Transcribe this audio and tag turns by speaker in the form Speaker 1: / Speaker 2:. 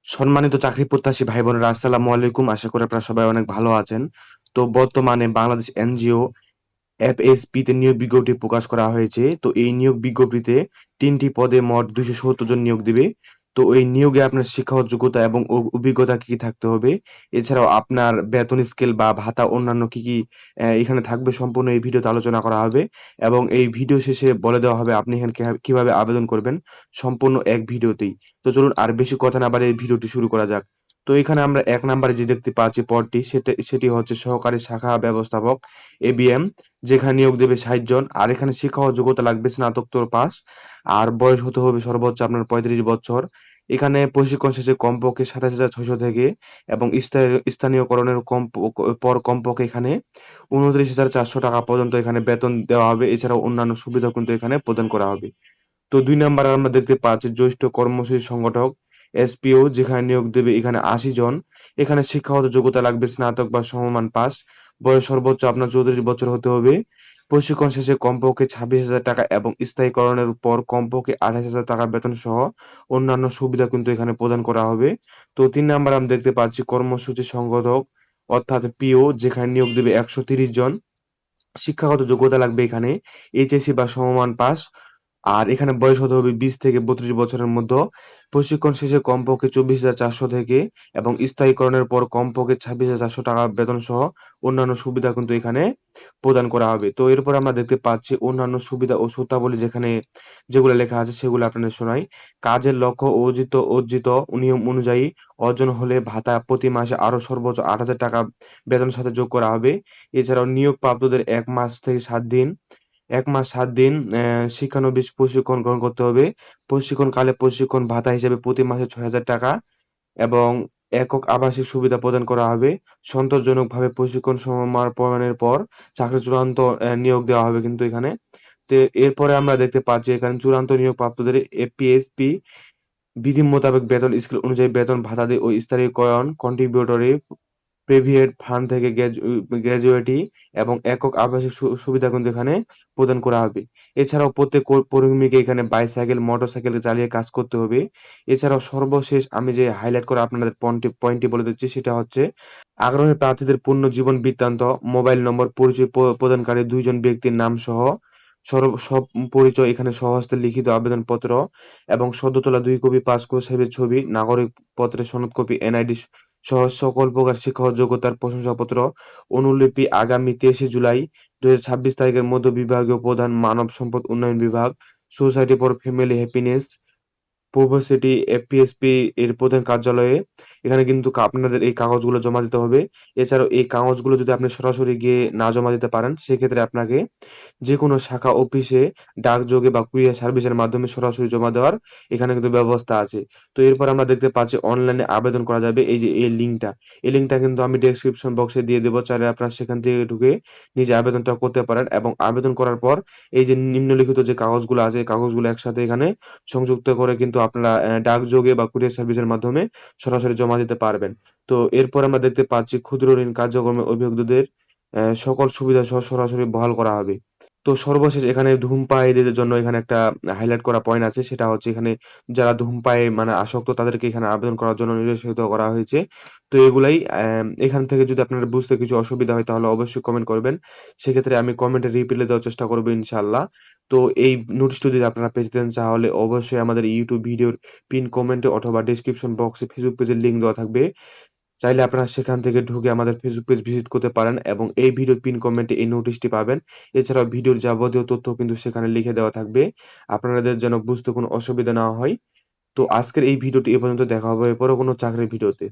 Speaker 1: সম্মানিত চাকরি প্রত্যাশী ভাই বোনেরা, আসসালামু আলাইকুম। আশা করি আপনারা সবাই অনেক ভালো আছেন। তো বর্তমানে বাংলাদেশ এনজিও এফএসপি তে নিয়োগ বিজ্ঞপ্তি প্রকাশ করা হয়েছে। তো এই নিয়োগ বিজ্ঞপ্তিতে ৩টি পদে মোট ২৭০ জন নিয়োগ দিবে। তো এই নিয়োগে আপনার শিক্ষাগত যোগ্যতা এবং অভিজ্ঞতা কি কি থাকতে হবে, এছাড়াও আপনার বেতন স্কেল বা ভাতা অন্যান্য কি কি এখানে থাকবে, সম্পূর্ণ এই ভিডিওতে আলোচনা করা হবে। এবং এই ভিডিও শেষে বলে দেওয়া হবে আপনি এখানে কিভাবে আবেদন করবেন, সম্পূর্ণ এক ভিডিওতেই। তো চলুন আর বেশি কথা না বাড়িয়ে এই ভিডিওটি শুরু করা যাক। তো এখানে আমরা ১ নাম্বারে যে দেখতে পাচ্ছি পদটি, সেটি হচ্ছে সহকারী শাখা ব্যবস্থাপক এবিএম, যেখানে নিয়োগ দেবে ৬০ জন। আর এখানে শিক্ষাগত যোগ্যতা লাগবে স্নাতকোত্তর পাস। আর বয়স হতে হবে সর্বোচ্চ আপনার ৩৫ বছর। এখানে প্রশিক্ষণ শেষে কমপক্ষে ২৭,৬০০ থেকে এবং স্থানীয়করণের পর কমপক্ষে এখানে ২৯,৪০০ টাকা পর্যন্ত এখানে বেতন দেওয়া হবে। এছাড়াও অন্যান্য সুবিধা কিন্তু এখানে প্রদান করা হবে। তো ২ নাম্বারে আমরা দেখতে পাচ্ছি জ্যেষ্ঠ কর্মসূচি সংগঠক এসপিও, যেখানে নিয়োগ দেবে এখানে ৮০ জন। এখানে শিক্ষাগত যোগ্যতা লাগবে স্নাতক বা সমমান পাস। বয়স সর্বোচ্চ আপনার ৩৪ বছর হতে হবে। প্রশিক্ষণ শেষে কমপক্ষে ২৬,০০০ টাকা এবং স্থায়ীকরণের পর কমপক্ষে ২৮,০০০ টাকা বেতন সহ অন্যান্য সুবিধা কিন্তু এখানে প্রদান করা হবে। তো ৩ নাম্বারে আমরা দেখতে পাচ্ছি কর্মসূচি সংগঠক অর্থাৎ পিও, যেখানে নিয়োগ দেবে ১৩০ জন। শিক্ষাগত যোগ্যতা লাগবে এখানে এইচএসসি বা সমমান পাস। আর এখানে বয়স হতে হবে ২০ থেকে ৩২ বছরের মধ্যে। প্রশিক্ষণ শেষে কমপক্ষে ২৪,৪০০ থেকে এবং স্থায়ীকরণের পর কমপক্ষে ২৬,৪০০ টাকা বেতন সহ অন্যান্য সুবিধা কিন্তু এখানে প্রদান করা হবে। তো এরপর আমরা দেখতে পাচ্ছি অন্যান্য সুবিধা ও শর্তাবলী, যেখানে যেগুলো লেখা আছে সেগুলো আপনাদের শোনাই। কাজের লক্ষ্য ও অর্জিত নিয়ম অনুযায়ী অর্জন হলে ভাতা প্রতি মাসে আরো সর্বোচ্চ ৮,০০০ টাকা বেতনের সাথে যোগ করা হবে। এছাড়াও নিয়োগ প্রাপ্তদের ১ মাস থেকে ৭ দিন ১ মাস ৭ দিন শিক্ষানবিশ প্রশিক্ষণ গ্রহণ করতে হবে। প্রশিক্ষণকালে প্রশিক্ষণ ভাতা হিসেবে প্রতি মাসে ৬,০০০ টাকা এবং একক আবাসিক সুবিধা প্রদান করা হবে। সন্তোষজনকভাবে প্রশিক্ষণ সমাপনের পর চাকরি চূড়ান্ত নিয়োগ দেওয়া হবে কিন্তু এখানে। তো এরপরে আমরা দেখতে পাচ্ছি এখানে চূড়ান্ত নিয়োগ প্রাপ্তদের এপিএসপি বিধি মোতাবেক বেতন স্কেল অনুযায়ী বেতন ভাতা দিয়ে ও স্থায়ীকরণ কন্ট্রিবিউটরি প্রিভিয়েট ফান্ড থেকে গ্র্যাজুয়েটি এবং একক আবাসিক সুবিধা কিন্তু এখানে প্রদান করা হবে। এছাড়াও প্রত্যেক কর্মীকে এখানে বাইসাইকেল, মোটরসাইকেল চালিয়ে কাজ করতে হবে। এছাড়াও সর্বশেষ আমি যে হাইলাইট করে আপনাদের পয়েন্টটি বলে দিচ্ছি, সেটা হচ্ছে আগ্রহী প্রার্থীদের পূর্ণ জীবন বৃত্তান্ত, মোবাইল নম্বর, পরিচয় প্রদানকারী ২ জন ব্যক্তির নাম সহ সব পরিচয় এখানে স্বহস্তে লিখিত আবেদনপত্র এবং সদ্য তোলা ২ কপি পাসপোর্ট সাইজের ছবি, নাগরিক পত্রের সনদ কপি, এনআইডি সহ সকল প্রকার শিক্ষাগত যোগ্যতার প্রশংসাপত্র অনুলিপি আগামী ২৩শে জুলাই ২০২৬ তারিখের মধ্যে বিভাগীয় প্রধান মানব সম্পদ উন্নয়ন বিভাগ, সোসাইটি ফর ফ্যামিলি হ্যাপিনেস, পূর্বশিটি এফপিএসপি এর প্রধান কার্যালয়ে এখানে কিন্তু আপনাদের এই কাগজগুলো জমা দিতে হবে। এছাড়াও এই কাগজগুলো যদি আপনি সরাসরি গিয়ে না জমা দিতে পারেন, সেক্ষেত্রে আপনাকে যেকোনো শাখা অফিসে ডাকযোগে বা কুরিয়ার সার্ভিসের মাধ্যমে সরাসরি জমা দেওয়ার এখানে কিন্তু ব্যবস্থা আছে। তো এরপর আমরা দেখতে পাচ্ছি অনলাইনে আবেদন করা যাবে। এই যে এই লিঙ্কটা কিন্তু আমি ডেসক্রিপশন বক্সে দিয়ে দেবো। চাইলে আপনারা সেখান থেকে ঢুকে নিজে আবেদনটা করতে পারেন এবং আবেদন করার পর এই যে নিম্নলিখিত যে কাগজগুলো আছে, এই কাগজগুলো একসাথে এখানে সংযুক্ত করে কিন্তু আপনারা ডাকযোগে বা কুরিয়ার সার্ভিসের মাধ্যমে সরাসরি জমা দিতে পারবেন। তো এরপর আমরা দেখতে পাচ্ছি ক্ষুদ্র ঋণ কার্যক্রমে অভিভাবকদের সকল সুবিধা সহ সরাসরি বহাল করা হবে। তো সর্বশেষ এখানে ধূমপায়ীদের জন্য এখানে একটা হাইলাইট করা পয়েন্ট আছে, সেটা হচ্ছে এখানে যারা ধূমপায়ে মানে আসক্ত তাদেরকে এখানে আবেদন করার জন্য নির্দেশিত করা হয়েছে। তো এগুলাই এখান থেকে যদি আপনার বুঝতে কিছু অসুবিধা হয় তাহলে অবশ্যই কমেন্ট করবেন। সেক্ষেত্রে আমি কমেন্টে রিপ্লাই দেওয়ার চেষ্টা করবো ইনশাআল্লাহ। তো এই নোটিশটি যদি আপনারা পেতে চান তাহলে অবশ্যই আমাদের ইউটিউব ভিডিওর পিন কমেন্টে অথবা ডেসক্রিপশন বক্সে ফেসবুক পেজের লিঙ্ক দেওয়া থাকবে। চাইলে আপনারা সেখান থেকে ঢুকে আমাদের ফেসবুক পেজ ভিজিট করতে পারেন এবং এই ভিডিওর পিন কমেন্টে এই নোটিশটি পাবেন। এছাড়াও ভিডিওর যাবতীয় তথ্য কিন্তু সেখানে লিখে দেওয়া থাকবে, আপনাদের যেন বুঝতে কোনো অসুবিধা না হয়। তো আজকের এই ভিডিওটি এ পর্যন্ত, দেখা হবে এরপরও কোনো চাকরির ভিডিওতে।